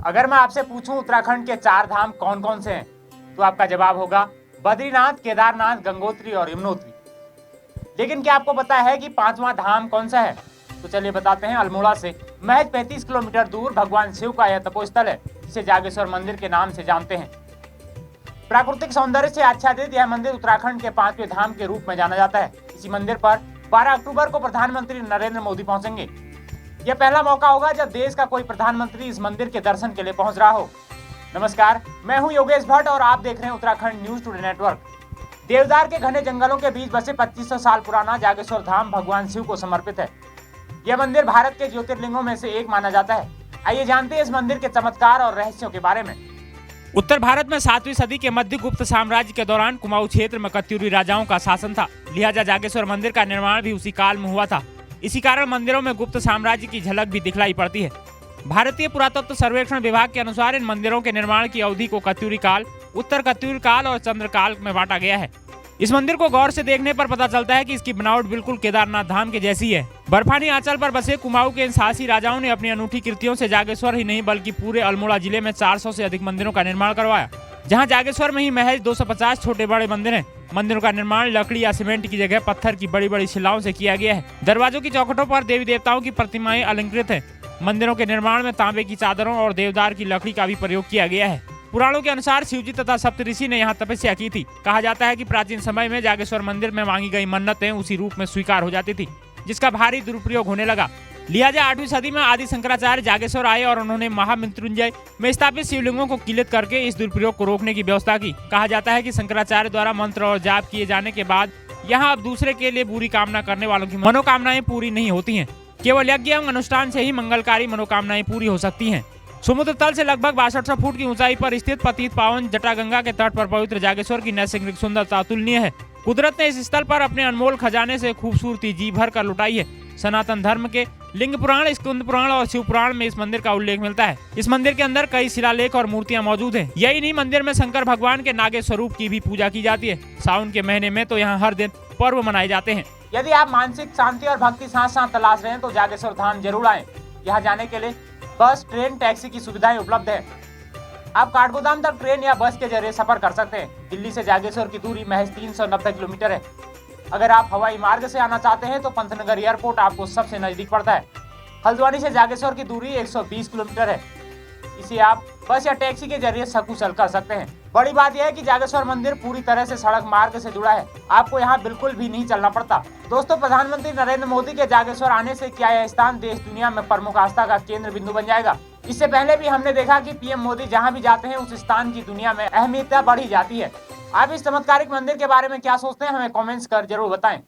अगर मैं आपसे पूछूं उत्तराखंड के 4 धाम कौन कौन से हैं, तो आपका जवाब होगा बद्रीनाथ, केदारनाथ, गंगोत्री और यमुनोत्री। लेकिन क्या आपको पता है कि 5वां धाम कौन सा है? तो चलिए बताते हैं। अल्मोड़ा से महज 35 किलोमीटर दूर भगवान शिव का यह तपोस्थल है, जिसे जागेश्वर मंदिर के नाम से जानते हैं। प्राकृतिक सौंदर्य से आच्छादित यह मंदिर उत्तराखंड के 5वें धाम के रूप में जाना जाता है। इसी मंदिर पर 12 अक्टूबर को प्रधानमंत्री नरेंद्र मोदी पहुंचेंगे। यह पहला मौका होगा जब देश का कोई प्रधानमंत्री इस मंदिर के दर्शन के लिए पहुंच रहा हो। नमस्कार, मैं हूं योगेश भट्ट और आप देख रहे हैं उत्तराखंड न्यूज टुडे नेटवर्क। देवदार के घने जंगलों के बीच बसे 2500 साल पुराना जागेश्वर धाम भगवान शिव को समर्पित है। यह मंदिर भारत के ज्योतिर्लिंगों में से एक माना जाता है। आइए जानते हैं इस मंदिर के चमत्कार और रहस्यों के बारे में। उत्तर भारत में 7वीं सदी के मध्य गुप्त साम्राज्य के दौरान कुमाऊं क्षेत्र में कत्यूरी राजाओं का शासन था। लिहाजा जागेश्वर मंदिर का निर्माण भी उसी काल में हुआ था। इसी कारण मंदिरों में गुप्त साम्राज्य की झलक भी दिखलाई पड़ती है। भारतीय पुरातत्व सर्वेक्षण विभाग के अनुसार इन मंदिरों के निर्माण की अवधि को कत्यूरी काल, उत्तर कत्यूरी काल और चंद्रकाल में बांटा गया है। इस मंदिर को गौर से देखने पर पता चलता है कि इसकी बनावट बिल्कुल केदारनाथ धाम के जैसी है। बर्फानी आंचल पर बसे कुमाऊं के इन साहसी राजाओं ने अपनी अनूठी कृतियों से जागेश्वर ही नहीं बल्कि पूरे अल्मोड़ा जिले में 400 से अधिक मंदिरों का निर्माण करवाया। जहां जागेश्वर में ही महज 250 छोटे बड़े मंदिर हैं। मंदिरों का निर्माण लकड़ी या सीमेंट की जगह पत्थर की बड़ी बड़ी शिलाओं से किया गया है। दरवाजों की चौखटों पर देवी देवताओं की प्रतिमाएं अलंकृत हैं। मंदिरों के निर्माण में तांबे की चादरों और देवदार की लकड़ी का भी प्रयोग किया गया है। पुराणों के अनुसार शिवजी तथा सप्तऋषि ने यहाँ तपस्या की थी। कहा जाता है कि प्राचीन समय में जागेश्वर मंदिर में मांगी गई मन्नतें उसी रूप में स्वीकार हो जाती थी, जिसका भारी दुरुपयोग होने लगा। लिहाजा 8वीं सदी में आदि शंकराचार्य जागेश्वर आए और उन्होंने महामृत्युंजय में स्थापित शिवलिंगों को किलित करके इस दुरुपयोग को रोकने की व्यवस्था की। कहा जाता है कि शंकराचार्य द्वारा मंत्र और जाप किए जाने के बाद यहाँ अब दूसरे के लिए बुरी कामना करने वालों की मनोकामनाएं पूरी नहीं होती हैं। केवल यज्ञ एवं अनुष्ठान से ही मंगलकारी मनोकामनाएं पूरी हो सकती हैं। समुद्र तल से लगभग 6200 फुट की ऊंचाई पर स्थित पतित पावन जटागंगा के तट पर पवित्र जागेश्वर की नैसर्गिक सुंदरता अतुलनीय है। कुदरत ने इस स्थल पर अपने अनमोल खजाने से खूबसूरती जी भर कर लुटाई है। सनातन धर्म के लिंग पुराण, स्कंद पुराण और शिव पुराण में इस मंदिर का उल्लेख मिलता है। इस मंदिर के अंदर कई शिलालेख और मूर्तियां मौजूद हैं। यही नहीं, मंदिर में शंकर भगवान के नागे स्वरूप की भी पूजा की जाती है। सावन के महीने में तो यहाँ हर दिन पर्व मनाए जाते हैं। यदि आप मानसिक शांति और भक्ति साथ साथ तलाश रहे हैं तो जागेश्वर धाम जरूर आए। यहाँ जाने के लिए बस, ट्रेन, टैक्सी की सुविधाएं उपलब्ध है। आप काठगोदाम तक ट्रेन या बस के जरिए सफर कर सकते हैं। दिल्ली से जागेश्वर की दूरी महज 390 किलोमीटर है। अगर आप हवाई मार्ग से आना चाहते हैं तो पंतनगर एयरपोर्ट आपको सबसे नजदीक पड़ता है। हल्द्वानी से जागेश्वर की दूरी 120 किलोमीटर है। इसे आप बस या टैक्सी के जरिए सकुशल कर सकते हैं। बड़ी बात यह है कि जागेश्वर मंदिर पूरी तरह से सड़क मार्ग से जुड़ा है। आपको यहाँ बिल्कुल भी नहीं चलना पड़ता। दोस्तों, प्रधानमंत्री नरेंद्र मोदी के जागेश्वर आने से क्या यह स्थान देश दुनिया में प्रमुख आस्था का केंद्र बिंदु बन जाएगा? इससे पहले भी हमने देखा कि पीएम मोदी जहाँ भी जाते हैं उस स्थान की दुनिया में अहमियत बढ़ी जाती है। आप इस चमत्कारिक मंदिर के बारे में क्या सोचते हैं, हमें कमेंट्स कर जरूर बताएं।